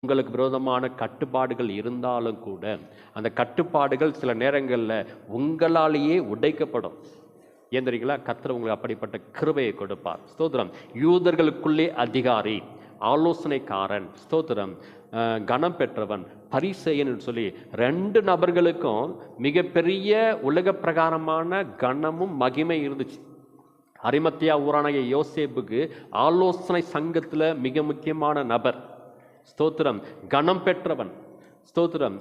உங்களுக்கு விரோதமான கட்டுப்பாடுகள் இருந்தாலும் கூட அந்த கட்டுப்பாடுகள் சில நேரங்களில் உங்களாலேயே உடைக்கப்படும். ஏன் தெரியுங்களா? கர்த்தர் உங்களுக்கு அப்படிப்பட்ட கிருபையை கொடுப்பார். ஸ்தோத்திரம். யூதர்களுக்குள்ளே அதிகாரி, ஆலோசனைக்காரன், ஸ்தோத்திரம், கனம் பெற்றவன், பரிசேயன் சொல்லி 2 நபர்களுக்கும் மிகப்பெரிய உலக பிரகாரமான கனமும் மகிமை இருந்துச்சு. அரிமத்தியா ஊரானாகிய யோசேப்புக்கு ஆலோசனை சங்கத்தில் மிக முக்கியமான நபர். ஸ்தோத்திரம். கனம் பெற்றவன். ஸ்தோத்திரம்.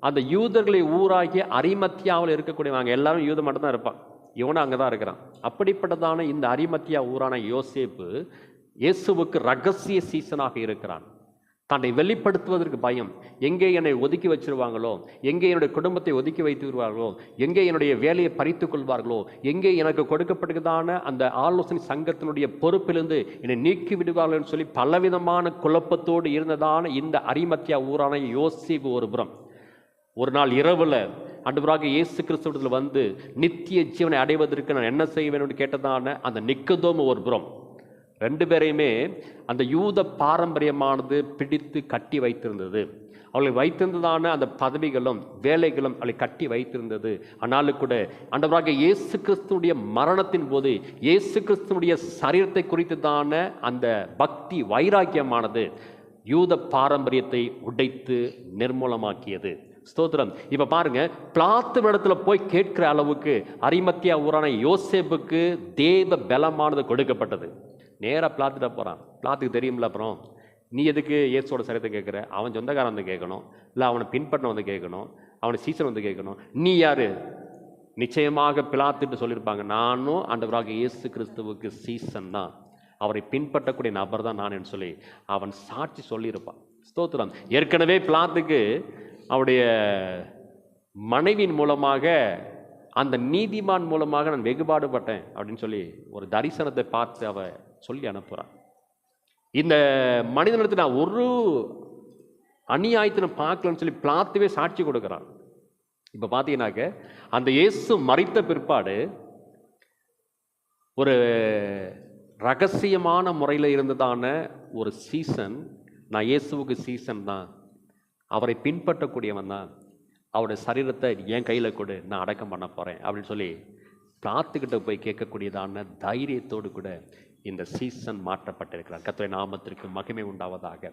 அந்த யூதர்களை ஊராகிய அரிமத்தியாவில் இருக்கக்கூடியவங்க எல்லாரும் யூத மட்டும் தான் இருப்பான். இவனும் அங்கே தான் இருக்கிறான். அப்படிப்பட்டதான இந்த அரிமத்தியா ஊரான யோசேப்பு இயேசுவுக்கு ரகசிய சீசனாக இருக்கிறான். தன்னை வெளிப்படுத்துவதற்கு பயம். எங்கே என்னை ஒதுக்கி வச்சிருவாங்களோ, எங்கே என்னுடைய குடும்பத்தை ஒதுக்கி வைத்து விடுவார்களோ, எங்கே என்னுடைய வேலையை பறித்து கொள்வார்களோ, எங்கே எனக்கு கொடுக்கப்பட்டதான அந்த ஆலோசனை சங்கத்தினுடைய பொறுப்பிலிருந்து என்னை நீக்கி விடுவார்கள் சொல்லி பலவிதமான குழப்பத்தோடு இருந்ததான இந்த அரிமத்தியா ஊரான யோசேப்பு ஒரு புறம். ஒரு நாள் இரவில் ஆண்டவராக இயேசு கிறிஸ்துவிடத்தில் வந்து நித்திய ஜீவனை அடைவதற்கு நான் என்ன செய்வேன் என்று கேட்டதான அந்த நிக்கதோமு ஒரு புறம். 2 பேரையுமே அந்த யூத பாரம்பரியமானது பிடித்து கட்டி வைத்திருந்தது. அவளை வைத்திருந்ததான அந்த பதவிகளும் வேலைகளும் அவளை கட்டி வைத்திருந்தது. ஆனாலும் கூட ஆண்டவராக இயேசு கிறிஸ்துடைய மரணத்தின் போது இயேசு கிறிஸ்துடைய சரீரத்தை குறித்துதான அந்த பக்தி வைராக்கியமானது யூத பாரம்பரியத்தை உடைத்து நிர்மூலமாக்கியது. ஸ்தோத்திரம். இப்ப பாருங்க, பிளாத்து இடத்துல போய் கேட்கிற அளவுக்கு அரிமத்தியா ஊரான யோசேப்புக்கு தேவ பலமானது கொடுக்கப்பட்டது. நேராக பிளாத்துட்ட போகிறான். பிளாத்துக்கு தெரியும்ல, அப்புறம் நீ எதுக்கு இயேசுவோட சரீரத்தை கேட்குற? அவன் சொந்தக்காரன் வந்து கேட்கணும், இல்லை அவனை பின்பற்ற வந்து கேட்கணும், அவனை சீசன் வந்து கேட்கணும். நீ யாரு? நிச்சயமாக பிளாத்துட்டு சொல்லியிருப்பாங்க, நானும் ஆண்டவராக இயேசு கிறிஸ்துவுக்கு சீசன் தான், அவரை பின்பற்றக்கூடிய நபர் தான் நான் சொல்லி அவன் சாட்சி சொல்லியிருப்பான். ஸ்தோத்திரம். ஏற்கனவே பிளாத்துக்கு அவருடைய மனைவியின் மூலமாக அந்த நீதிமான் மூலமாக நான் வெகுபாடுபட்டேன் அப்படின்னு சொல்லி ஒரு தரிசனத்தை பார்த்து அவ சொல்லி அனுப்புகிறான். இந்த மனிதனிடத்தில் நான் ஒரு அநியாயத்தினை பார்க்கலன்னு சொல்லி பிளாத்துவே சாட்சி கொடுக்குறான். இப்போ பார்த்தீங்கன்னாக்க அந்த இயேசு மரித்த பிற்பாடு ஒரு ரகசியமான முறையில் இருந்ததான ஒரு சீசன், நான் இயேசுவுக்கு சீசன் தான், அவரை பின்பற்றக்கூடியவன் தான், அவருடைய சரீரத்தை என் கையில் கொடு, நான் அடக்கம் பண்ண போகிறேன் அப்படின்னு சொல்லி பிளாத்துக்கிட்ட போய் கேட்கக்கூடியதான தைரியத்தோடு கூட இந்த சீசன் மாற்றப்பட்டிருக்கிறார். கர்த்தருடைய நாமத்திற்கு மகிமை உண்டாவதாக.